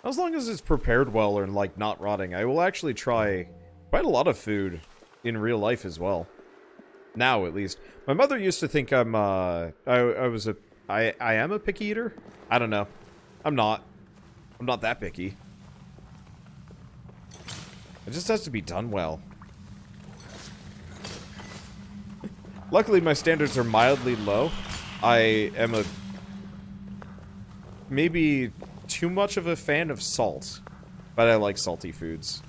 As long as it's prepared well and, like, not rotting, I will actually try quite a lot of food in real life as well. Now, at least. My mother used to think I'm, I am a picky eater? I don't know. I'm not. I'm not that picky. It just has to be done well. Luckily, my standards are mildly low. I am a... maybe too much of a fan of salt. But I like salty foods.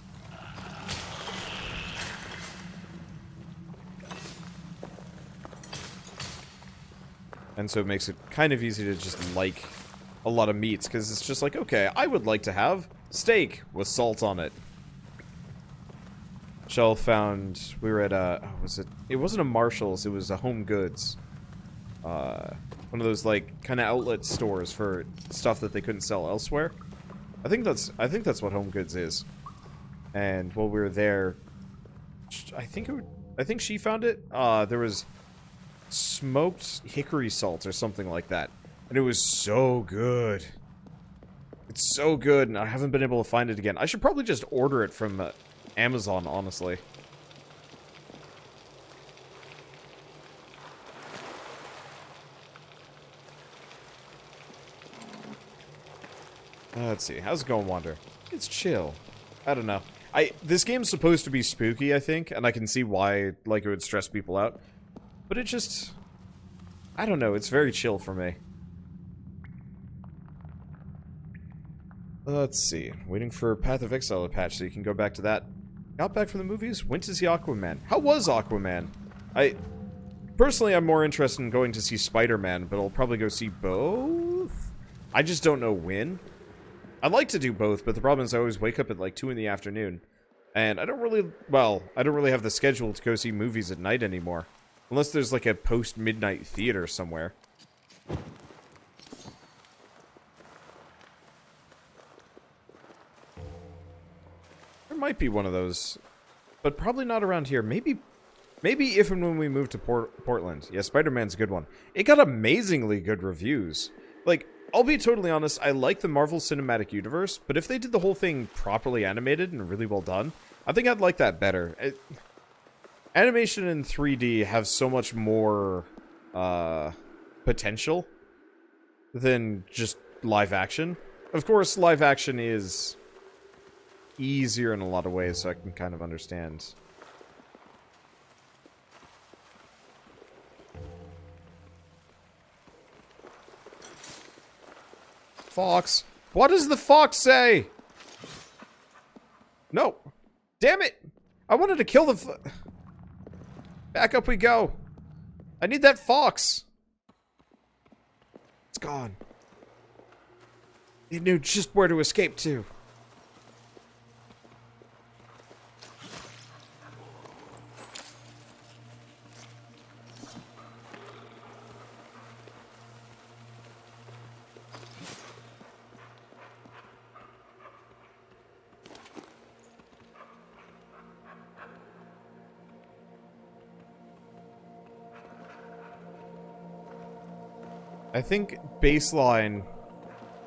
And so it makes it kind of easy to just like a lot of meats. Because it's just like, okay, I would like to have steak with salt on it. Shell found, we were at a, oh, was it? It wasn't a Marshall's, it was a Home Goods. One of those, like, kind of outlet stores for stuff that they couldn't sell elsewhere. I think that's what Home Goods is. And while we were there, I think she found it. There was smoked hickory salt or something like that. And it was so good. It's so good, and I haven't been able to find it again. I should probably just order it from Amazon, honestly. Let's see. How's it going, Wander? It's chill. I don't know. This game's supposed to be spooky, I think, and I can see why, like, it would stress people out. But it just... I don't know. It's very chill for me. Let's see. Waiting for Path of Exile to patch so you can go back to that. Got back from the movies? Went to see Aquaman. How was Aquaman? Personally, I'm more interested in going to see Spider-Man, but I'll probably go see both? I just don't know when. I'd like to do both, but the problem is I always wake up at like 2 in the afternoon. And I don't really have the schedule to go see movies at night anymore. Unless there's like a post-midnight theater somewhere. There might be one of those, but probably not around here. Maybe if and when we move to Portland. Yeah, Spider-Man's a good one. It got amazingly good reviews. Like, I'll be totally honest, I like the Marvel Cinematic Universe, but if they did the whole thing properly animated and really well done, I think I'd like that better. Animation in 3D have so much more potential than just live action. Of course, live action is easier in a lot of ways, so I can kind of understand. Fox. What does the fox say? No. Damn it. I wanted to kill the back up we go. I need that fox. It's gone. It knew just where to escape to. I think baseline,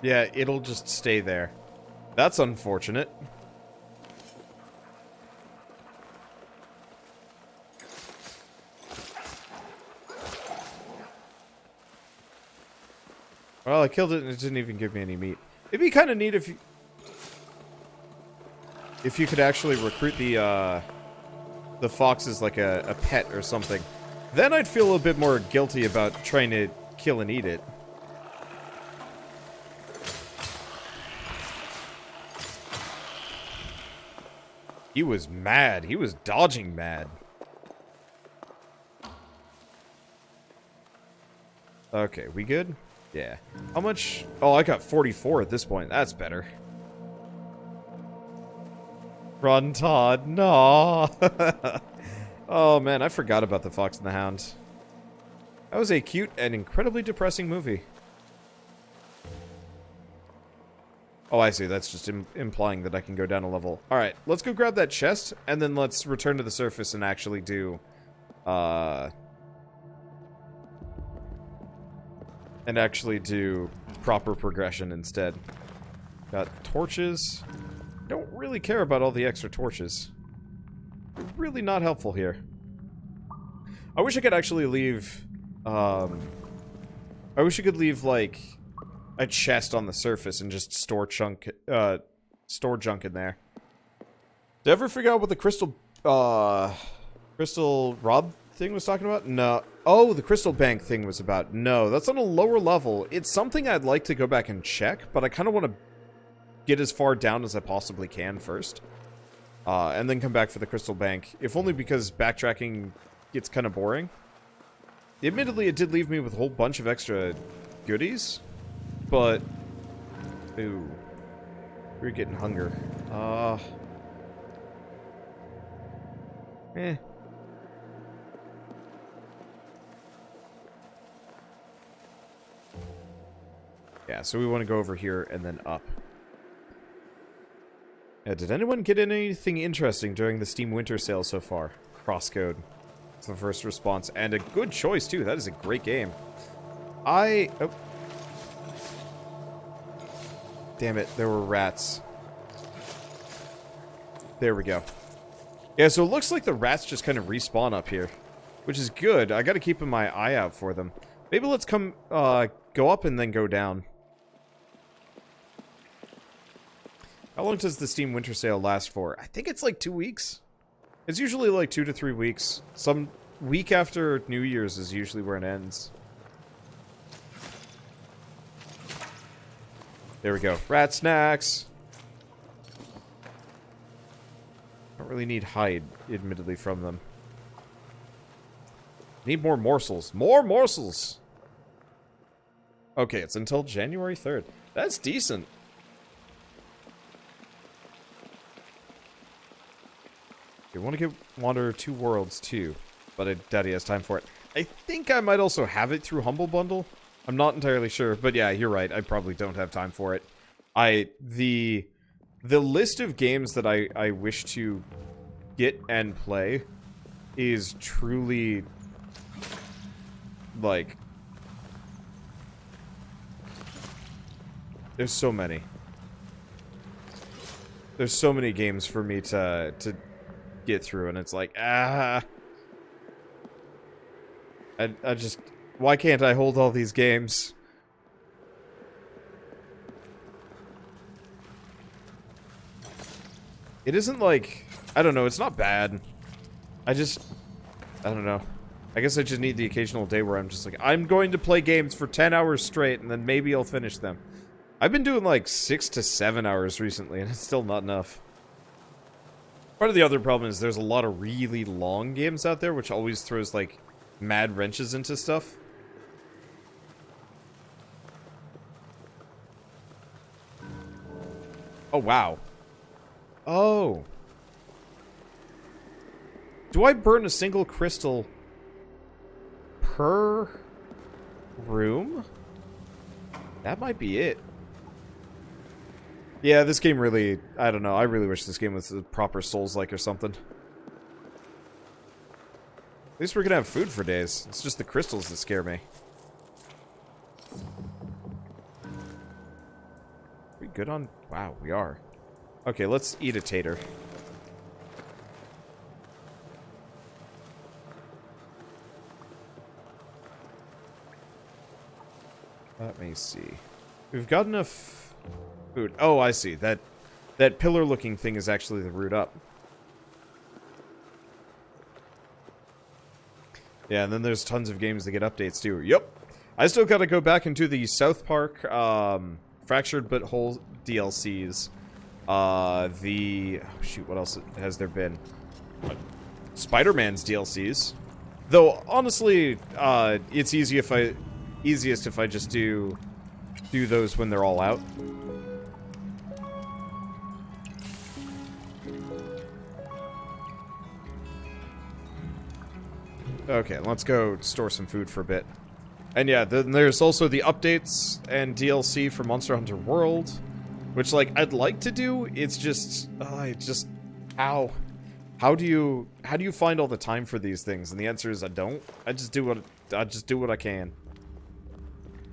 yeah, it'll just stay there. That's unfortunate. Well, I killed it and it didn't even give me any meat. It'd be kind of neat if you could actually recruit the fox as like a pet or something. Then I'd feel a bit more guilty about trying to kill and eat it. He was mad. He was dodging mad. Okay, we good? Yeah. How much? Oh, I got 44 at this point. That's better. Run, Todd. No. Oh, man, I forgot about the Fox and the Hound. That was a cute and incredibly depressing movie. Oh, I see. That's just implying that I can go down a level. Alright, let's go grab that chest, and then let's return to the surface and actually do, proper progression instead. Got torches. Don't really care about all the extra torches. Really not helpful here. I wish I could actually leave, I wish I could leave, like, a chest on the surface and just store junk in there. Did I ever figure out what the crystal rod thing was talking about? No. Oh, the crystal bank thing was about. No, that's on a lower level. It's something I'd like to go back and check, but I kind of want to get as far down as I possibly can first. And then come back for the crystal bank. If only because backtracking gets kind of boring. Admittedly, it did leave me with a whole bunch of extra goodies, but... Ooh. We're getting hunger. Eh. Yeah, so we want to go over here and then up. Did anyone get anything interesting during the Steam Winter Sale so far? Crosscode. It's the first response. And a good choice, too. That is a great game. Oh. Damn it, there were rats. There we go. Yeah, so it looks like the rats just kind of respawn up here. Which is good. I gotta keep my eye out for them. Maybe let's go up and then go down. How long does the Steam Winter Sale last for? I think it's like 2 weeks. It's usually like 2 to 3 weeks. Some week after New Year's is usually where it ends. There we go. Rat snacks. Don't really need hide, admittedly, from them. Need more morsels. More morsels! Okay, it's until January 3rd. That's decent. I want to get Wanderer 2 Worlds too, but I doubt he has time for it. I think I might also have it through Humble Bundle. I'm not entirely sure, but yeah, you're right. I probably don't have time for it. The list of games that I wish to get and play is truly, like, there's so many. There's so many games for me to get through, and it's like, I just, why can't I hold all these games? It isn't like, I don't know, it's not bad. I don't know. I guess I just need the occasional day where I'm just like, I'm going to play games for 10 hours straight, and then maybe I'll finish them. I've been doing like 6 to 7 hours recently, and it's still not enough. Part of the other problem is there's a lot of really long games out there, which always throws, like, mad wrenches into stuff. Oh, wow. Oh. Do I burn a single crystal per room? That might be it. Yeah, this game really, I don't know, I really wish this game was a proper Souls-like or something. At least we're gonna have food for days. It's just the crystals that scare me. Are we good on... Wow, we are. Okay, let's eat a tater. Let me see. We've got enough... food. Oh, I see. That pillar-looking thing is actually the route up. Yeah, and then there's tons of games that get updates too. Yep. I still gotta go back into the South Park, Fractured But Whole DLCs. Oh shoot, what else has there been? Spider-Man's DLCs. Though, honestly, it's easiest if I just do those when they're all out. Okay, let's go store some food for a bit. And yeah, then there's also the updates and DLC for Monster Hunter World, which, like, I'd like to do. It's just, how do you find all the time for these things? And the answer is I don't. I just do what I can.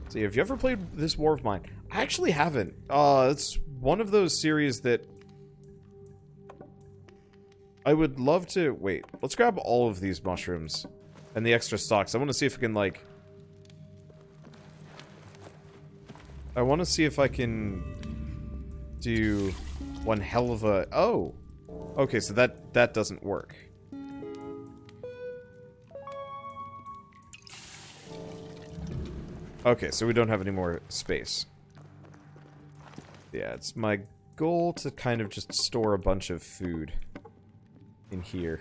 See, have you ever played this war of mine? I actually haven't. It's one of those series that I would love to... Wait, let's grab all of these mushrooms and the extra stalks. I want to see if I can, like... I want to see if I can do one hell of a... Oh! Okay, so that doesn't work. Okay, so we don't have any more space. Yeah, it's my goal to kind of just store a bunch of food in here.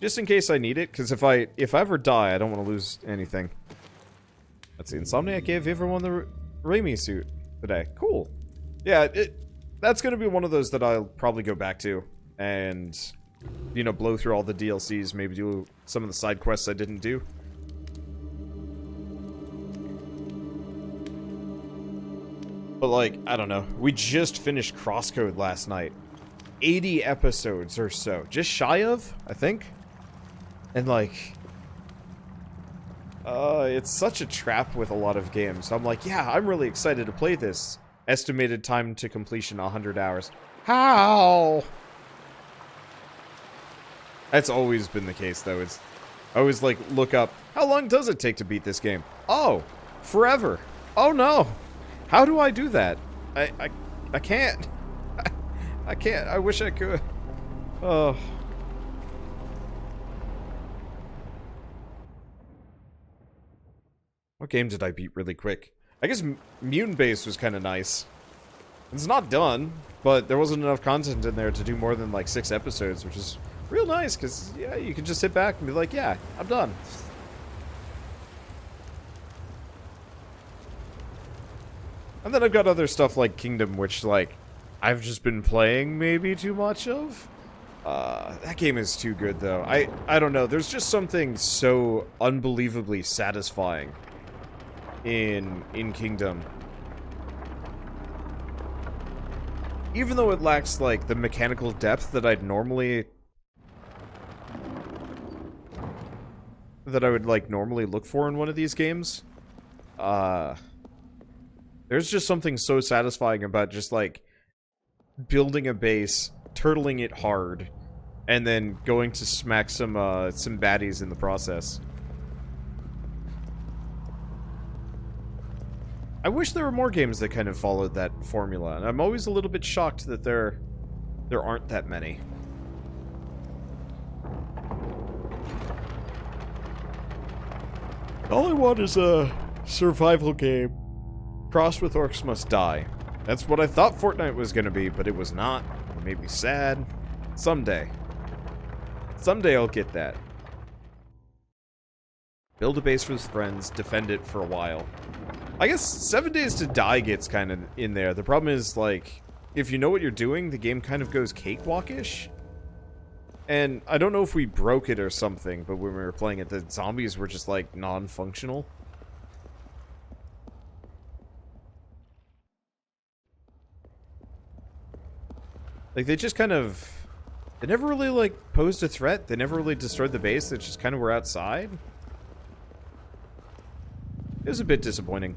Just in case I need it, because if I ever die, I don't want to lose anything. Let's see, Insomniac gave everyone the Raimi suit today. Cool. Yeah, that's going to be one of those that I'll probably go back to and, you know, blow through all the DLCs, maybe do some of the side quests I didn't do. But, like, I don't know. We just finished Crosscode last night. 80 episodes or so. Just shy of, I think. And, like... it's such a trap with a lot of games. I'm like, yeah, I'm really excited to play this. Estimated time to completion, 100 hours. How? That's always been the case, though. It's... I always, like, look up, how long does it take to beat this game? Oh, forever. Oh, no. How do I do that? I can't. I can't. I wish I could. Oh. What game did I beat really quick? I guess Mutant Base was kind of nice. It's not done, but there wasn't enough content in there to do more than like 6 episodes, which is real nice, because, yeah, you can just sit back and be like, yeah, I'm done. And then I've got other stuff like Kingdom, which, like, I've just been playing maybe too much of. That game is too good, though. I don't know. There's just something so unbelievably satisfying in Kingdom. Even though it lacks, like, the mechanical depth that I'd normally... that I would, like, normally look for in one of these games. There's just something so satisfying about just, like, building a base, turtling it hard, and then going to smack some baddies in the process. I wish there were more games that kind of followed that formula, and I'm always a little bit shocked that there aren't that many. All I want is a survival game. Crossed with Orcs Must Die. That's what I thought Fortnite was gonna be, but it was not. It made me sad. Someday. Someday I'll get that. Build a base with friends, defend it for a while. I guess 7 Days to Die gets kind of in there. The problem is, like, if you know what you're doing, the game kind of goes cakewalk-ish. And I don't know if we broke it or something, but when we were playing it, the zombies were just, like, non-functional. Like, they just kind of... They never really, like, posed a threat. They never really destroyed the base. They just kind of were outside. It was a bit disappointing.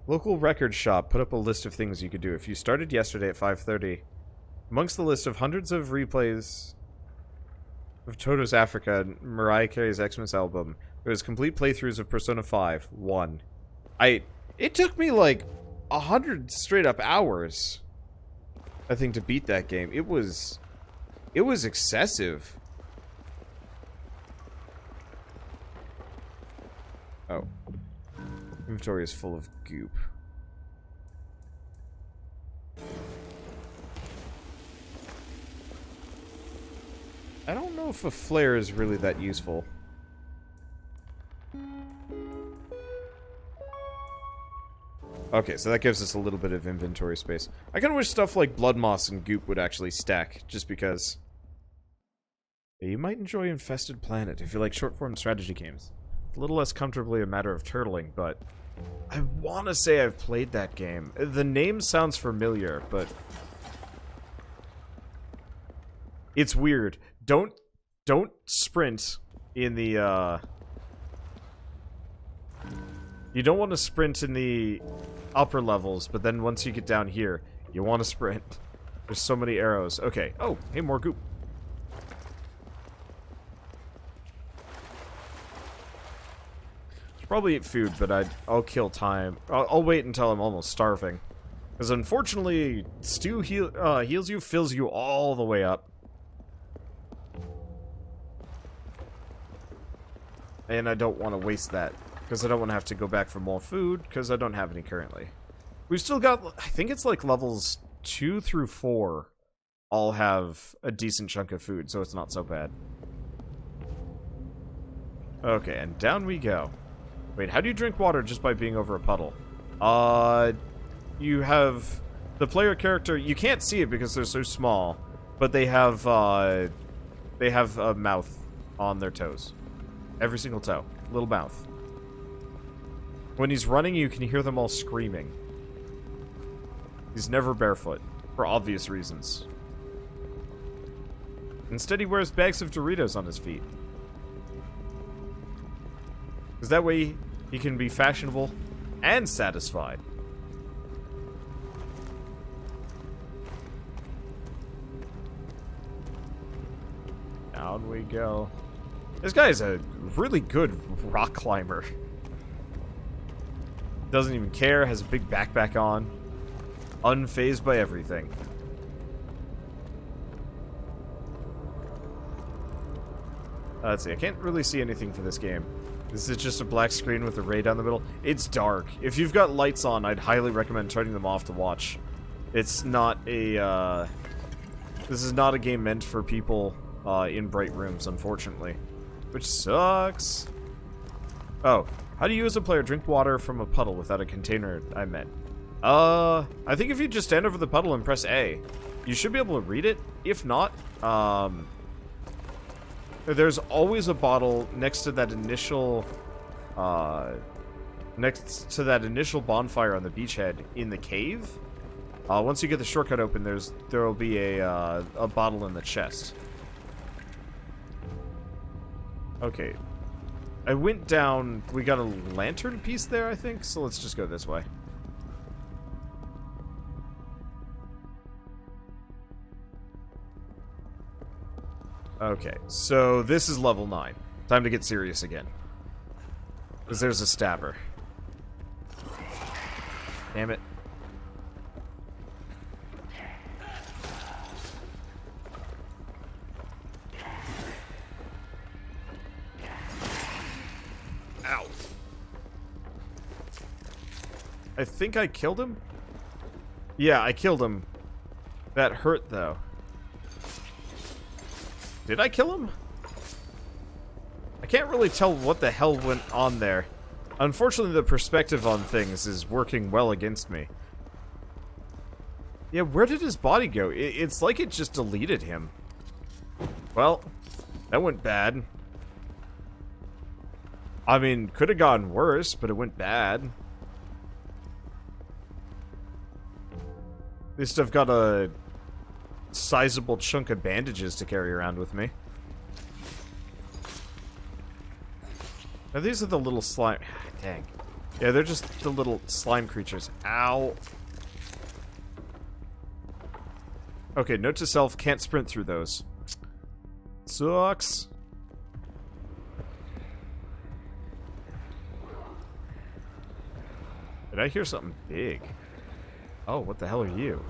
Local record shop put up a list of things you could do if you started yesterday at 5:30. Amongst the list of hundreds of replays of Toto's Africa and Mariah Carey's Xmas album, there was complete playthroughs of Persona 5. 1. It took me like 100 straight up hours, I think, to beat that game. It was excessive. Oh. Inventory is full of goop. I don't know if a flare is really that useful. Okay, so that gives us a little bit of inventory space. I kind of wish stuff like blood moss and goop would actually stack, just because. Yeah, you might enjoy Infested Planet if you like short-form strategy games. It's a little less comfortably a matter of turtling, but I want to say I've played that game. The name sounds familiar, but it's weird. Don't don't sprint in the, You don't want to sprint in the upper levels, but then once you get down here, you want to sprint. There's so many arrows. Okay. Oh, hey, more goop. Should probably eat food, but I'll kill time. I'll wait until I'm almost starving. Because unfortunately, stew heals you, fills you all the way up. And I don't want to waste that. Because I don't want to have to go back for more food, because I don't have any currently. We've still got, I think it's like levels 2 through 4 all have a decent chunk of food, so it's not so bad. Okay, and down we go. Wait, how do you drink water just by being over a puddle? You have the player character, you can't see it because they're so small, but they have a mouth on their toes. Every single toe. Little mouth. When he's running, you can hear them all screaming. He's never barefoot, for obvious reasons. Instead, he wears bags of Doritos on his feet. Because that way, he can be fashionable and satisfied. Down we go. This guy is a really good rock climber. Doesn't even care, has a big backpack on. Unfazed by everything. Let's see, I can't really see anything for this game. This is just a black screen with a ray down the middle. It's dark. If you've got lights on, I'd highly recommend turning them off to watch. It's not a, This is not a game meant for people, in bright rooms, unfortunately. Which sucks. Oh, how do you as a player drink water from a puddle without a container, I meant? I think if you just stand over the puddle and press A, you should be able to read it. If not, there's always a bottle next to that initial, bonfire on the beachhead in the cave. Once you get the shortcut open, there'll be a bottle in the chest. Okay. I went down, we got a lantern piece there, I think, so let's just go this way. Okay, so this is level 9. Time to get serious again. Because there's a stabber. Damn it. Ow. I think I killed him? Yeah, I killed him. That hurt, though. Did I kill him? I can't really tell what the hell went on there. Unfortunately, the perspective on things is working well against me. Yeah, where did his body go? It's like it just deleted him. Well, that went bad. I mean, could have gone worse, but it went bad. At least I've got a sizable chunk of bandages to carry around with me. Now these are the little slime... Dang. Yeah, they're just the little slime creatures. Ow. Okay, note to self, can't sprint through those. Sucks. Did I hear something big? Oh, what the hell are you?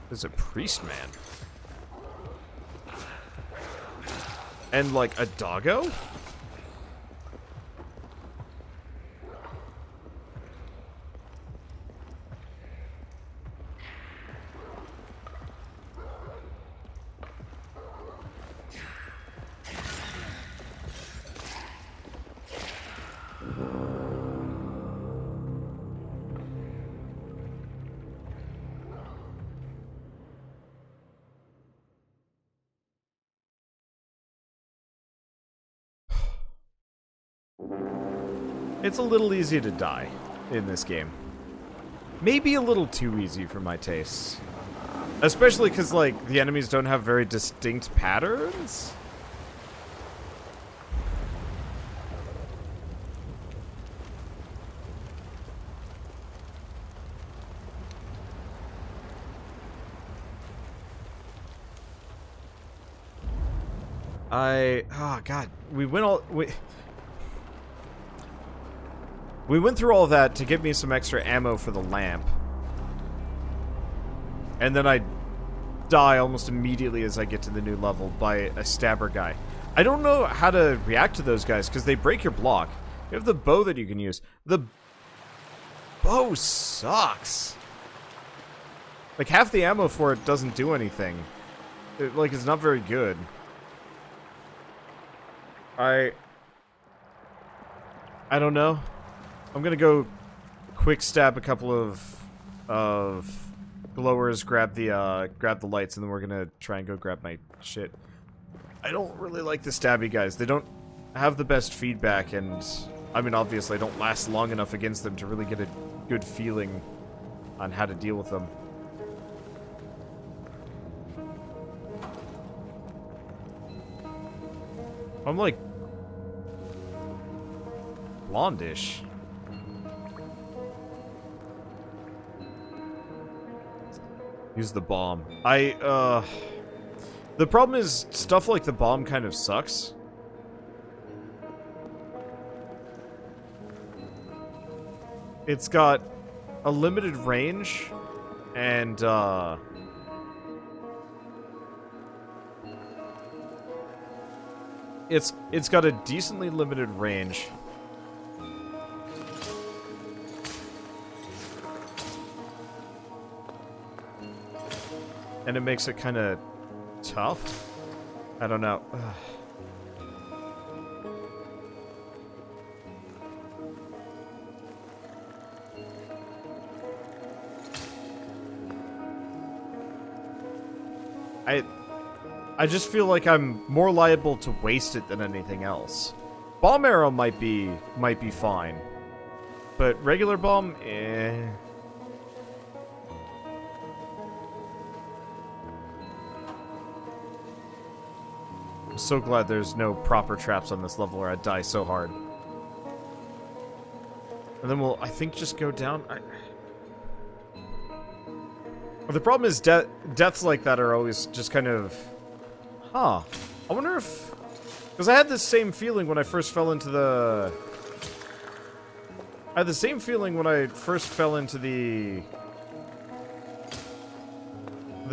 There's a priest man. And like a doggo? It's a little easy to die in this game. Maybe a little too easy for my tastes. Especially because, like, the enemies don't have very distinct patterns. Oh god, we went through all that to get me some extra ammo for the lamp. And then I die almost immediately as I get to the new level by a stabber guy. I don't know how to react to those guys because they break your block. You have the bow that you can use. The bow sucks. Like, half the ammo for it doesn't do anything. It's not very good. I don't know. I'm gonna go quick stab a couple of glowers, grab the lights, and then we're gonna try and go grab my shit. I don't really like the stabby guys. They don't have the best feedback, and I mean, obviously I don't last long enough against them to really get a good feeling on how to deal with them. I'm like blondish. Use the bomb. The problem is stuff like the bomb kind of sucks. It's got a limited range and it's got a decently limited range. And it makes it kind of tough. I don't know. I just feel like I'm more liable to waste it than anything else. Bomb arrow might be fine, but regular bomb, eh. I'm so glad there's no proper traps on this level or I'd die so hard. And then we'll, I think, just go down. The problem is deaths like that are always just kind of... Huh. I wonder if... Because I had this same feeling when I first fell into the... I had the same feeling when I first fell into the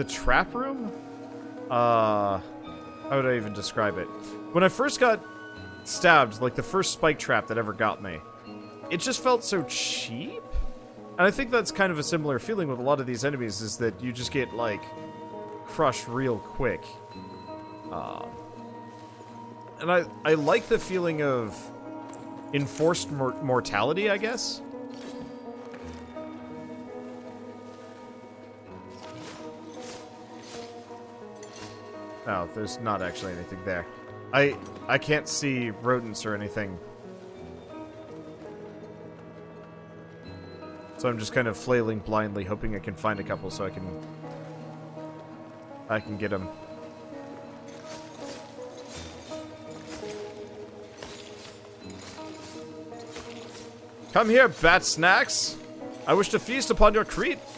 trap room? How would I even describe it? When I first got stabbed, like the first spike trap that ever got me, it just felt so cheap? And I think that's kind of a similar feeling with a lot of these enemies, is that you just get, like, crushed real quick. And I like the feeling of enforced mortality, I guess? Oh, there's not actually anything there. I can't see rodents or anything. So I'm just kind of flailing blindly, hoping I can find a couple so I can get them. Come here, bat snacks. I wish to feast upon your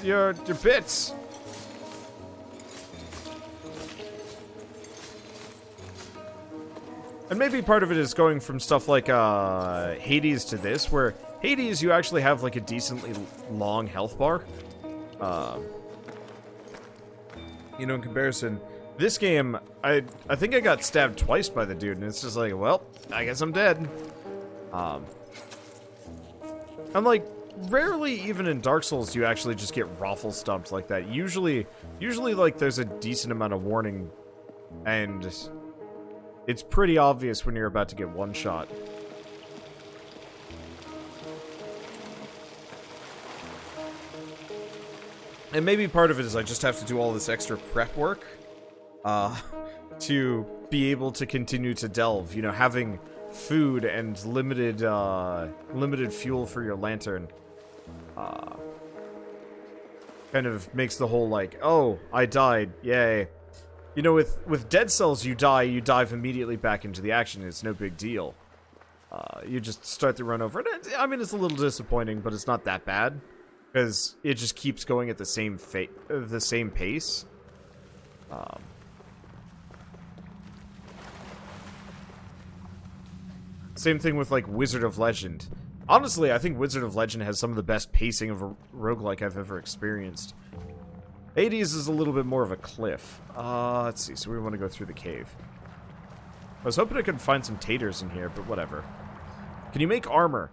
your bits. And maybe part of it is going from stuff like Hades to this, where Hades you actually have like a decently long health bar. You know, in comparison, this game, I think I got stabbed twice by the dude, and it's just like, well, I guess I'm dead. I'm like, rarely even in Dark Souls do you actually just get raffle stumped like that. Usually like there's a decent amount of warning, and it's pretty obvious when you're about to get one shot. And maybe part of it is I just have to do all this extra prep work to be able to continue to delve. You know, having food and limited fuel for your lantern. kind of makes the whole, like, oh, I died, yay. You know, with Dead Cells, you dive immediately back into the action. It's no big deal. You just start the run over. And I mean, it's a little disappointing, but it's not that bad. Because it just keeps going at the same pace. Same thing with, like, Wizard of Legend. Honestly, I think Wizard of Legend has some of the best pacing of a roguelike I've ever experienced. Hades is a little bit more of a cliff. Let's see. So we want to go through the cave. I was hoping I could find some taters in here, but whatever. Can you make armor?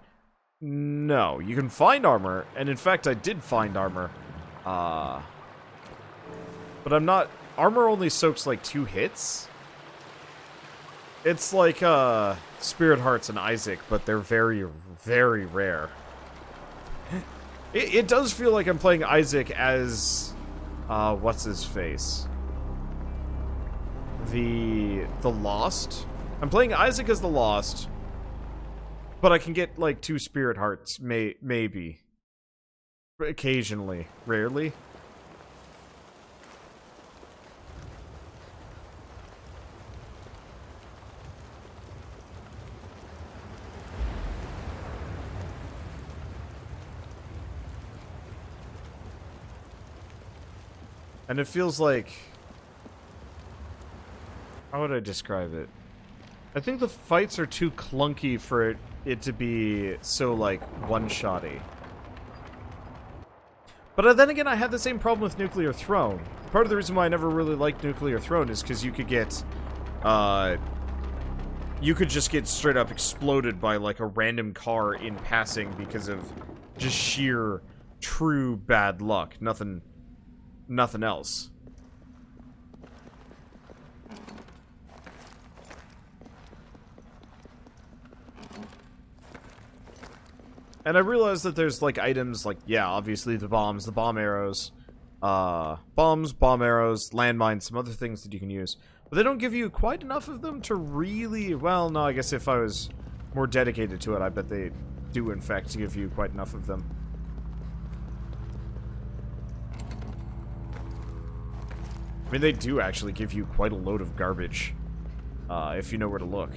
No. You can find armor, and in fact, I did find armor. But I'm not... Armor only soaks, like, 2 hits? It's like, Spirit Hearts and Isaac, but they're very, very rare. It does feel like I'm playing Isaac as... what's his face? The Lost? I'm playing Isaac as the Lost, but I can get, like, 2 Spirit Hearts, maybe. Occasionally. Rarely. And it feels like... How would I describe it? I think the fights are too clunky for it to be so, like, one-shotty. But then again, I had the same problem with Nuclear Throne. Part of the reason why I never really liked Nuclear Throne is because you could get... you could just get straight up exploded by, like, a random car in passing because of just sheer, true bad luck. Nothing else. And I realized that there's, like, items like, yeah, obviously the bombs, the bomb arrows, bombs, bomb arrows, landmines, some other things that you can use. But they don't give you quite enough of them to really, well, no, I guess if I was more dedicated to it, I bet they do, in fact, give you quite enough of them. I mean, they do actually give you quite a load of garbage, if you know where to look.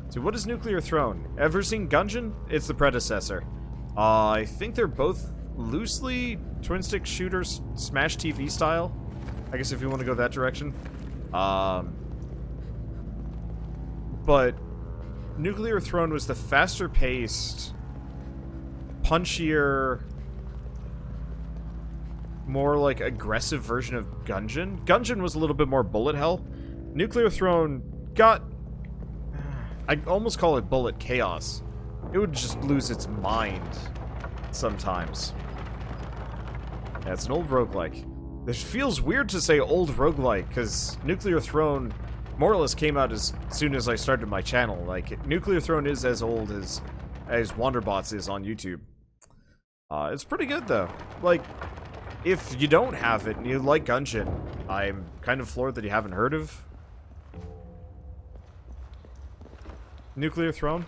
So what is Nuclear Throne? Ever seen Gungeon? It's the predecessor. I think they're both loosely twin-stick shooters, Smash TV style. I guess if you want to go that direction. But Nuclear Throne was the faster-paced, punchier, more like aggressive version of Gungeon. Gungeon was a little bit more bullet hell. Nuclear Throne got... I almost call it bullet chaos. It would just lose its mind sometimes. Yeah, it's an old roguelike. This feels weird to say old roguelike, because Nuclear Throne more or less came out as soon as I started my channel. Like, Nuclear Throne is as old as Wanderbots is on YouTube. It's pretty good, though. Like, if you don't have it and you like Gungeon, I'm kind of floored that you haven't heard of Nuclear Throne,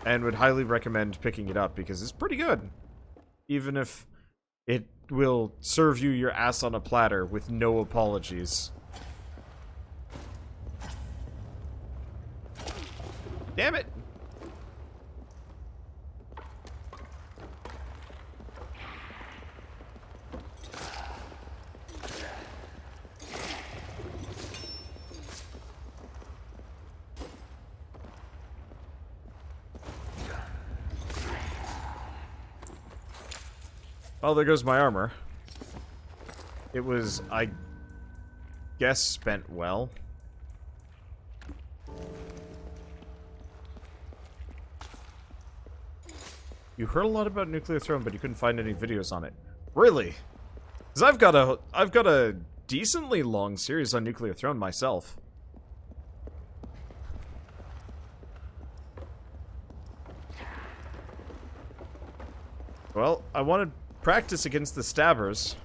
and would highly recommend picking it up because it's pretty good. Even if it will serve you your ass on a platter with no apologies. Damn it! Oh, there goes my armor. It was, I guess, spent well. You heard a lot about Nuclear Throne, but you couldn't find any videos on it. Really? Because I've got a decently long series on Nuclear Throne myself. Well, I wanted practice against the stabbers.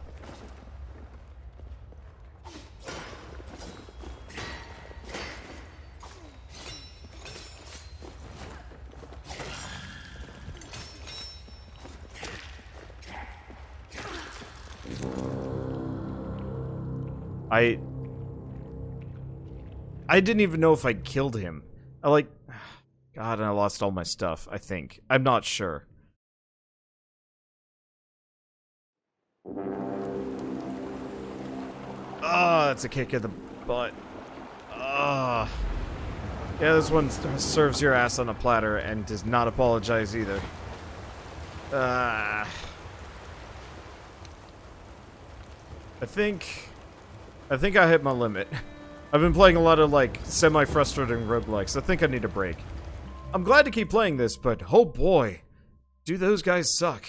I didn't even know if I killed him. God, and I lost all my stuff, I think. I'm not sure. Ah, that's a kick in the butt. Ah. Yeah, this one serves your ass on a platter and does not apologize either. I think I hit my limit. I've been playing a lot of, semi-frustrating roguelikes. I think I need a break. I'm glad to keep playing this, but oh boy, do those guys suck.